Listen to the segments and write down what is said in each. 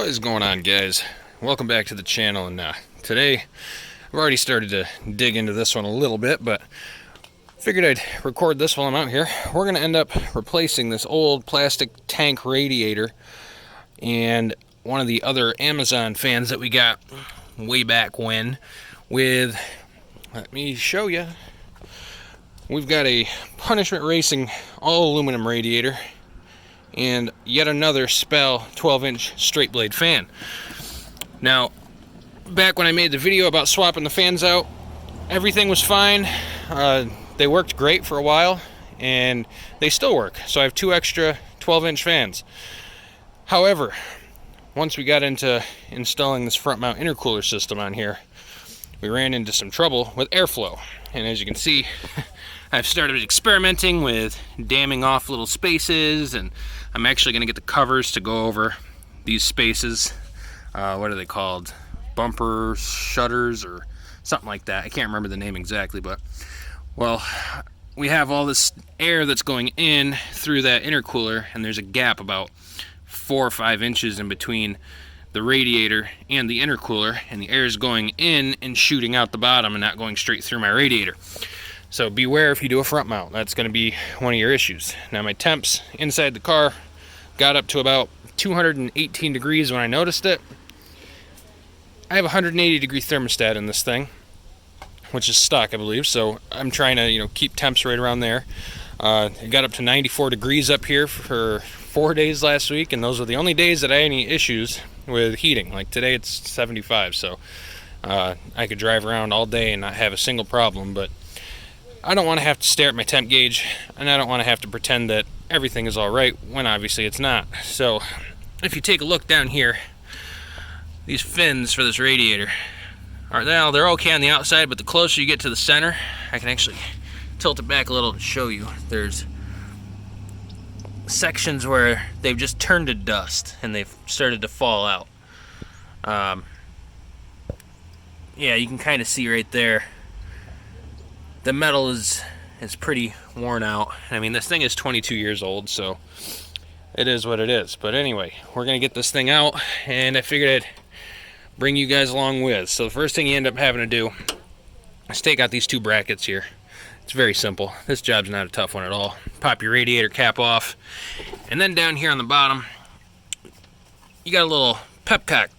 What is going on, guys? Welcome back to the channel, and today I've already started to dig into this one a little bit, but figured I'd record this while I'm out here. We're going to end up replacing this old plastic tank radiator and one of the other Amazon fans that we got way back when with, let me show you, we've got a Punishment Racing all aluminum radiator and yet another SPAL 12-inch straight blade fan. Now, back when I made the video about swapping the fans out, everything was fine. They worked great for a while, and they still work. So I have two extra 12-inch fans. However, once we got into installing this front mount intercooler system on here, we ran into some trouble with airflow. And as you can see, I've started experimenting with damming off little spaces, and I'm actually going to get the covers to go over these spaces. What are they called? Bumper shutters or something like that. I can't remember the name exactly, but well, we have all this air that's going in through that intercooler, and there's a gap about 4 or 5 inches in between the radiator and the intercooler, and the air is going in and shooting out the bottom and not going straight through my radiator. So beware if you do a front mount. That's going to be one of your issues. Now, my temps inside the car got up to about 218 degrees when I noticed it. I have a 180 degree thermostat in this thing, which is stock, I believe, so I'm trying to keep temps right around there. It got up to 94 degrees up here for 4 days last week, and those were the only days that I had any issues with heating. Like today it's 75, so I could drive around all day and not have a single problem, but I don't want to have to stare at my temp gauge, and I don't want to have to pretend that everything is all right when obviously it's not. So if you take a look down here, these fins for this radiator they're okay on the outside, but the closer you get to the center, I can actually tilt it back a little to show you. There's sections where they've just turned to dust and they've started to fall out. Yeah, you can kind of see right there. The metal is pretty worn out. I mean, this thing is 22 years old, so it is what it is. But anyway, we're going to get this thing out, and I figured I'd bring you guys along with. So the first thing you end up having to do is take out these two brackets here. It's very simple. This job's not a tough one at all. Pop your radiator cap off, and then down here on the bottom, you got a little pepcock.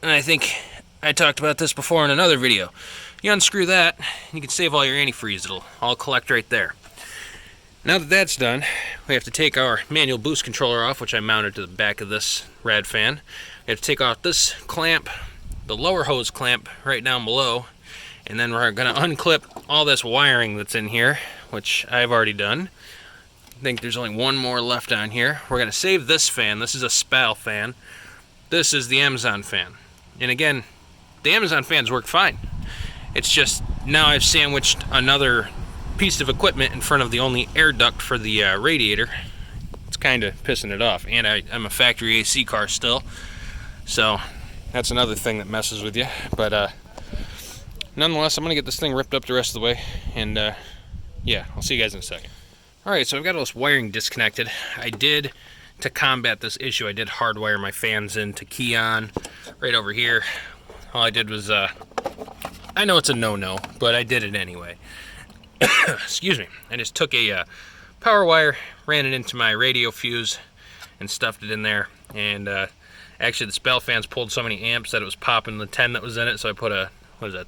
And I think I talked about this before in another video. You unscrew that, you can save all your antifreeze. It'll all collect right there. Now that that's done, we have to take our manual boost controller off, which I mounted to the back of this rad fan. We have to take off this clamp, the lower hose clamp right down below, and then we're going to unclip all this wiring that's in here, which I've already done. I think there's only one more left on here. We're going to save this fan. This is a SPAL fan. This is the Amazon fan. And again, the Amazon fans work fine. It's just now I've sandwiched another piece of equipment in front of the only air duct for the radiator. It's kind of pissing it off. And I'm a factory AC car still, so that's another thing that messes with you. But nonetheless, I'm going to get this thing ripped up the rest of the way, and yeah, I'll see you guys in a second. Alright, so I've got all this wiring disconnected. To combat this issue, I did hardwire my fans into key on right over here. All I did was, I know it's a no-no, but I did it anyway. Excuse me. I just took a power wire, ran it into my radio fuse, and stuffed it in there. And actually, the SPAL fans pulled so many amps that it was popping the 10 that was in it, so I put a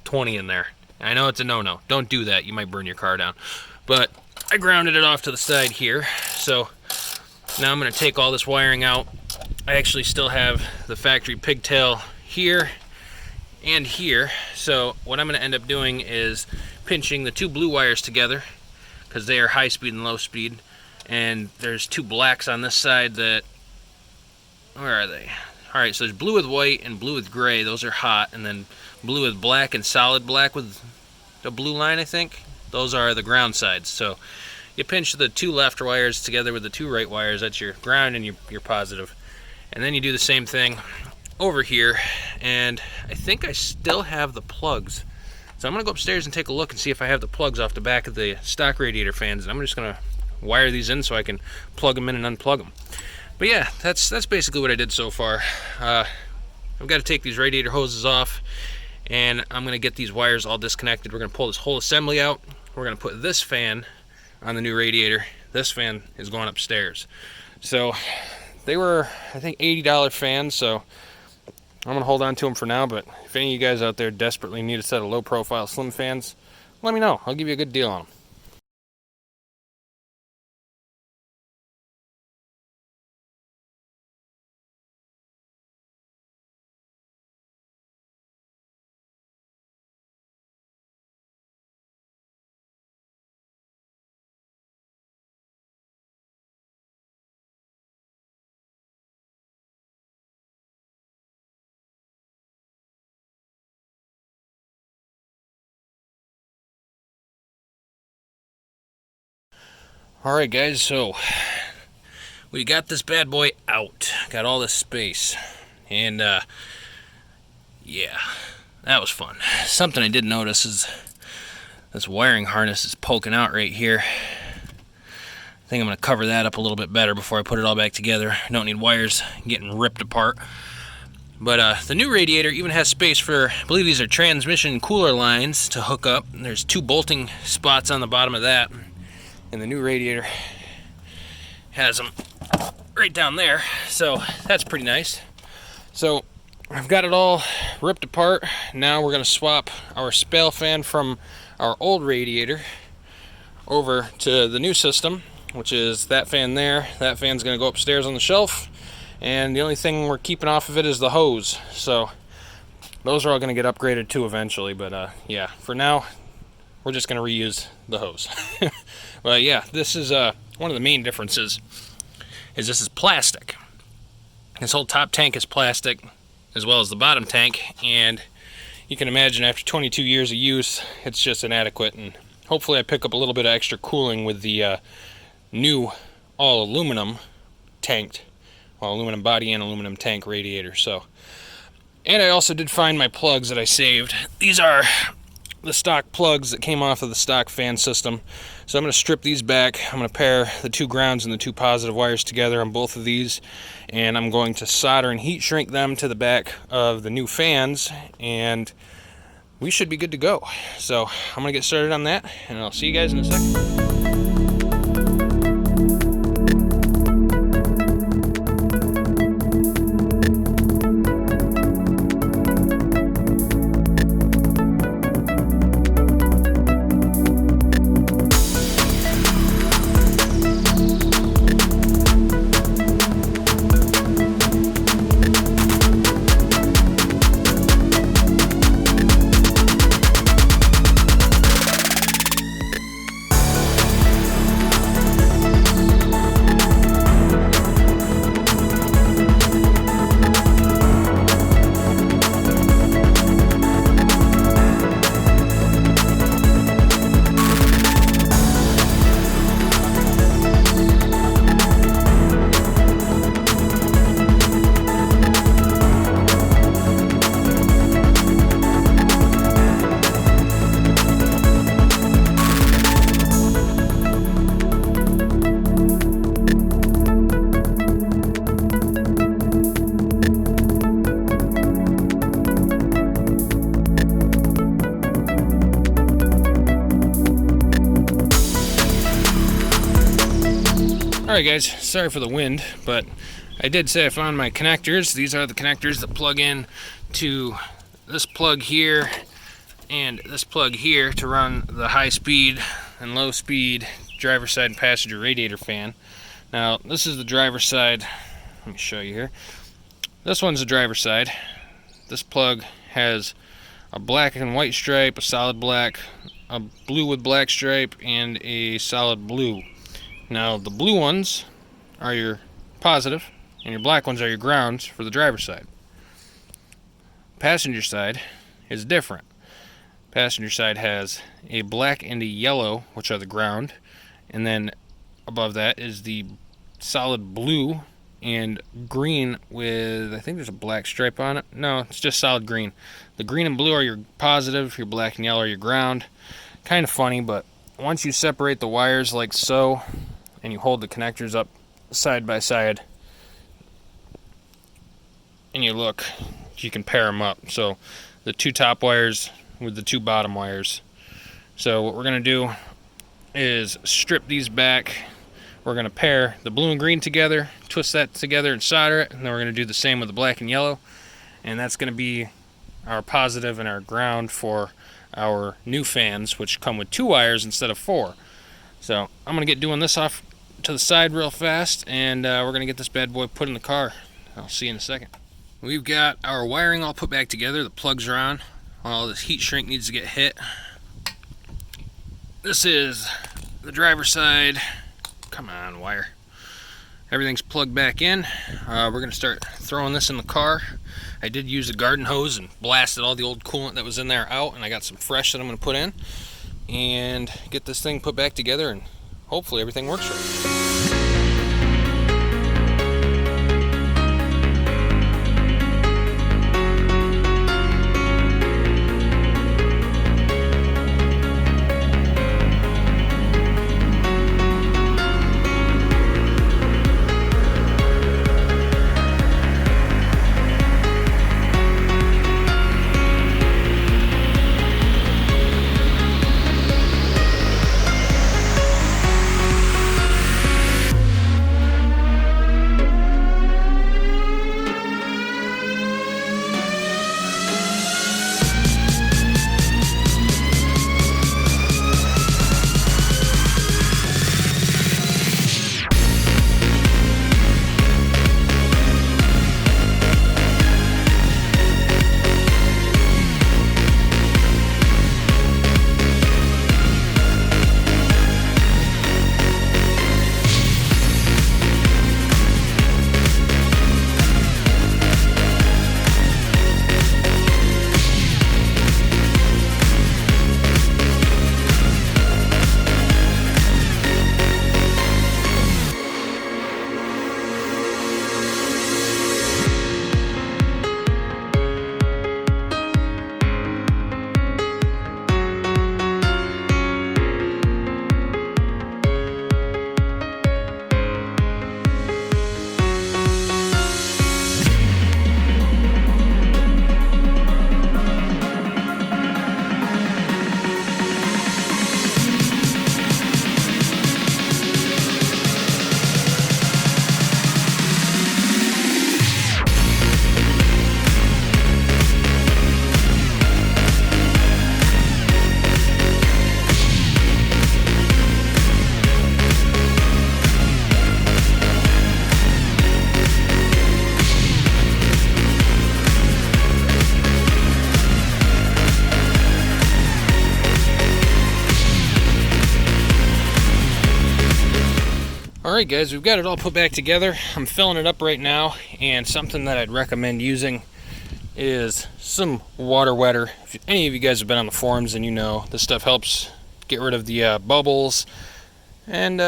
20 in there. I know it's a no-no. Don't do that. You might burn your car down. But I grounded it off to the side here. So now I'm going to take all this wiring out. I actually still have the factory pigtail here and here. So what I'm going to end up doing is pinching the two blue wires together, because they are high speed and low speed, and there's two blacks on this side that, where are they? Alright, so there's blue with white and blue with gray. Those are hot. And then blue with black and solid black with the blue line, I think. Those are the ground sides. So you pinch the two left wires together with the two right wires. That's your ground and your positive. And then you do the same thing over here. And I think I still have the plugs. So I'm going to go upstairs and take a look and see if I have the plugs off the back of the stock radiator fans. And I'm just going to wire these in so I can plug them in and unplug them. But yeah, that's basically what I did so far. I've got to take these radiator hoses off, and I'm going to get these wires all disconnected. We're going to pull this whole assembly out. We're going to put this fan on the new radiator. This fan is going upstairs. So they were, I think, $80 fans, so I'm going to hold on to them for now. But if any of you guys out there desperately need a set of low-profile slim fans, let me know. I'll give you a good deal on them. Alright guys, so we got this bad boy out. Got all this space. And yeah, that was fun. Something I did notice is this wiring harness is poking out right here. I think I'm going to cover that up a little bit better before I put it all back together. I don't need wires getting ripped apart. But the new radiator even has space for, I believe these are transmission cooler lines to hook up. There's 2 bolting spots on the bottom of that. And the new radiator has them right down there, so that's pretty nice. So I've got it all ripped apart. Now we're going to swap our SPAL fan from our old radiator over to the new system, which is that fan there. That fan's going to go upstairs on the shelf, and the only thing we're keeping off of it is the hose. So those are all going to get upgraded too eventually, but yeah, for now we're just going to reuse the hose. But yeah, this is one of the main differences is this is plastic. This whole top tank is plastic, as well as the bottom tank, and you can imagine after 22 years of use, it's just inadequate, and hopefully I pick up a little bit of extra cooling with the new all aluminum tanked, well, aluminum body and aluminum tank radiator. So, and I also did find my plugs that I saved. These are the stock plugs that came off of the stock fan system. So I'm going to strip these back. I'm going to pair the 2 grounds and the 2 positive wires together on both of these, and I'm going to solder and heat shrink them to the back of the new fans, and we should be good to go. So I'm going to get started on that, and I'll see you guys in a second. Alright guys, sorry for the wind, but I did say I found my connectors. These are the connectors that plug in to this plug here and this plug here to run the high speed and low speed driver side and passenger radiator fan. Now this is the driver side. Let me show you here. This one's the driver side. This plug has a black and white stripe, a solid black, a blue with black stripe, and a solid blue. Now the blue ones are your positive and your black ones are your grounds for the driver's side. Passenger side is different. Passenger side has a black and a yellow, which are the ground, and then above that is the solid blue and green with, I think there's a black stripe on it. No, it's just solid green. The green and blue are your positive, your black and yellow are your ground. Kind of funny, but once you separate the wires like so, and you hold the connectors up side by side, and you look, you can pair them up. So the 2 top wires with the 2 bottom wires. So what we're going to do is strip these back. We're going to pair the blue and green together, twist that together and solder it, and then we're going to do the same with the black and yellow. And that's going to be our positive and our ground for our new fans, which come with 2 wires instead of 4. So I'm going to get doing this off to the side real fast, and we're going to get this bad boy put in the car. I'll see you in a second. We've got our wiring all put back together. The plugs are on. All this heat shrink needs to get hit. This is the driver's side. Come on, wire. Everything's plugged back in. We're going to start throwing this in the car. I did use a garden hose and blasted all the old coolant that was in there out, and I got some fresh that I'm going to put in and get this thing put back together, and hopefully everything works right. Alright guys, we've got it all put back together. I'm filling it up right now, and something that I'd recommend using is some water wetter. If any of you guys have been on the forums, and you know this stuff helps get rid of the bubbles and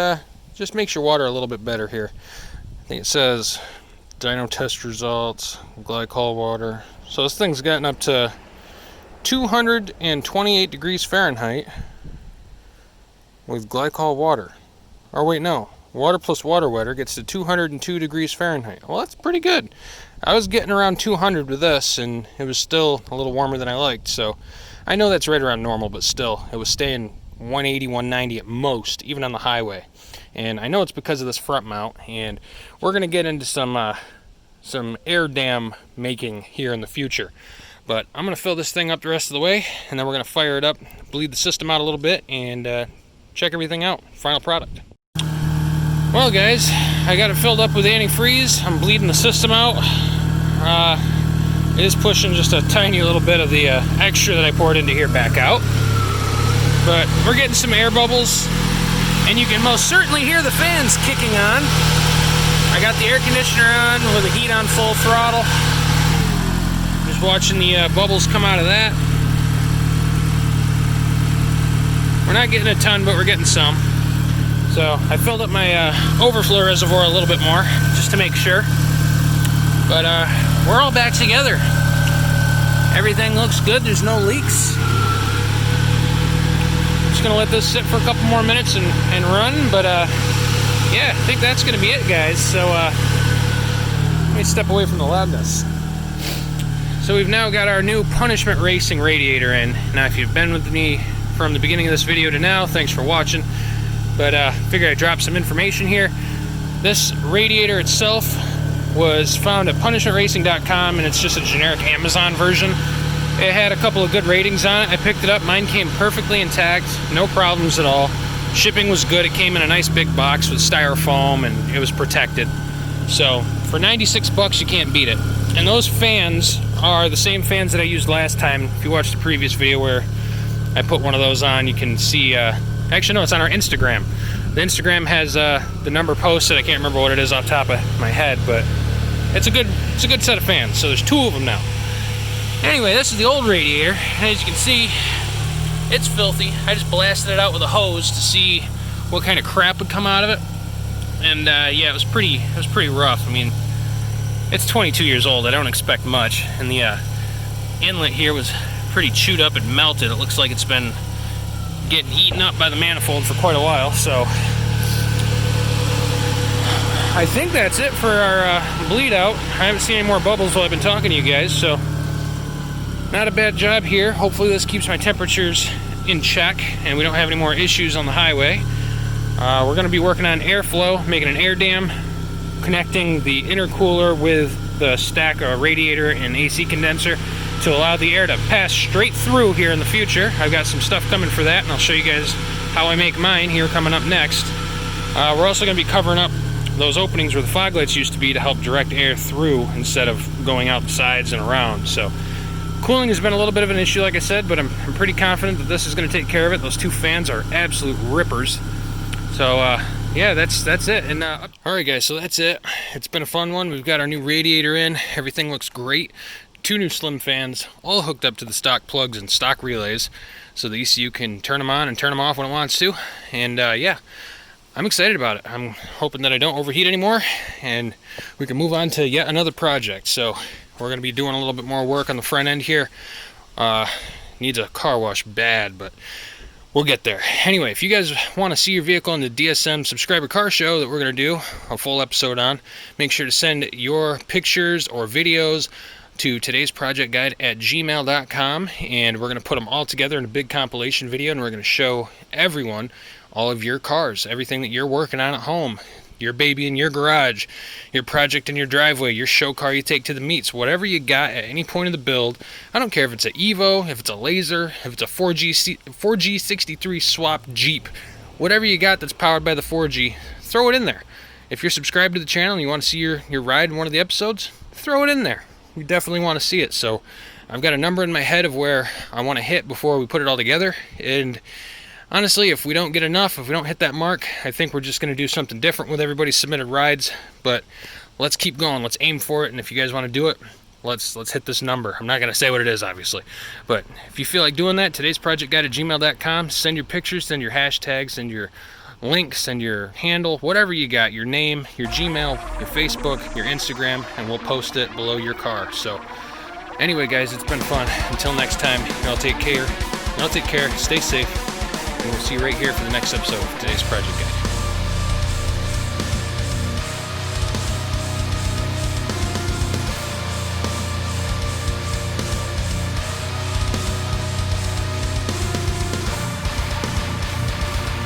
just makes your water a little bit better here. I think it says dyno test results, glycol water. So this thing's gotten up to 228 degrees Fahrenheit with glycol water. Or wait, no. Water plus water wetter gets to 202 degrees Fahrenheit. Well, that's pretty good. I was getting around 200 with this, and it was still a little warmer than I liked. So I know that's right around normal, but still, it was staying 180, 190 at most, even on the highway. And I know it's because of this front mount, and we're going to get into some air dam making here in the future. But I'm going to fill this thing up the rest of the way, and then we're going to fire it up, bleed the system out a little bit, and check everything out. Final product. Well guys, I got it filled up with antifreeze. I'm bleeding the system out. It is pushing just a tiny little bit of the extra that I poured into here back out. But we're getting some air bubbles, and you can most certainly hear the fans kicking on. I got the air conditioner on with the heat on full throttle. Just watching the bubbles come out of that. We're not getting a ton, but we're getting some. So I filled up my overflow reservoir a little bit more, just to make sure. But we're all back together. Everything looks good, there's no leaks. Just gonna let this sit for a couple more minutes and run, but yeah, I think that's gonna be it, guys. So let me step away from the loudness. So we've now got our new Punishment Racing radiator in. Now if you've been with me from the beginning of this video to now, thanks for watching. But figured I'd drop some information here. This radiator itself was found at punishmentracing.com, and it's just a generic Amazon version. It had a couple of good ratings on it. I picked it up. Mine came perfectly intact, no problems at all. Shipping was good. It came in a nice big box with styrofoam, and it was protected. So for 96 bucks, you can't beat it. And those fans are the same fans that I used last time. If you watched the previous video where I put one of those on, you can see, actually no, it's on our Instagram. The Instagram has the number posted. I can't remember what it is off the top of my head, but it's a good set of fans. So there's 2 of them now. Anyway, this is the old radiator. As you can see, it's filthy. I just blasted it out with a hose to see what kind of crap would come out of it. And yeah, it was pretty rough. I mean, it's 22 years old. I don't expect much. And the inlet here was pretty chewed up and melted. It looks like it's been getting eaten up by the manifold for quite a while. So I think that's it for our bleed out. I haven't seen any more bubbles while I've been talking to you guys, so not a bad job here. Hopefully this keeps my temperatures in check and we don't have any more issues on the highway. We're going to be working on airflow, making an air dam, connecting the intercooler with the stack radiator and AC condenser to allow the air to pass straight through here in the future. I've got some stuff coming for that, and I'll show you guys how I make mine here coming up next. We're also going to be covering up those openings where the fog lights used to be to help direct air through instead of going out the sides and around. So cooling has been a little bit of an issue, like I said, but I'm pretty confident that this is going to take care of it. Those 2 fans are absolute rippers. So yeah, that's it. And alright guys, so that's it. It's been a fun one. We've got our new radiator in. Everything looks great. 2 new slim fans, all hooked up to the stock plugs and stock relays, so the ECU can turn them on and turn them off when it wants to. And yeah, I'm excited about it. I'm hoping that I don't overheat anymore and we can move on to yet another project. So we're going to be doing a little bit more work on the front end here. Needs a car wash bad, but we'll get there. Anyway, if you guys want to see your vehicle in the DSM subscriber car show that we're going to do a full episode on, make sure to send your pictures or videos to todaysprojectguide@gmail.com, and we're going to put them all together in a big compilation video, and we're going to show everyone all of your cars, everything that you're working on at home, your baby in your garage, your project in your driveway, your show car you take to the meets, whatever you got at any point of the build. I don't care if it's an Evo, if it's a Laser, if it's a 4G63 swap Jeep, whatever you got that's powered by the 4G, throw it in there. If you're subscribed to the channel and you want to see your ride in one of the episodes, throw it in there. We definitely want to see it. So I've got a number in my head of where I want to hit before we put it all together, and honestly, if we don't get enough, if we don't hit that mark, I think we're just going to do something different with everybody's submitted rides. But let's keep going. Let's aim for it. And if you guys want to do it, let's hit this number. I'm not going to say what it is, obviously. But if you feel like doing that, todaysprojectguide@gmail.com. Send your pictures, send your hashtags, send your links, send your handle, whatever you got, your name, your Gmail, your Facebook, your Instagram, and we'll post it below your car. So anyway, guys, it's been fun. Until next time, y'all take care. Stay safe. And we'll see you right here for the next episode of Today's Project Guide.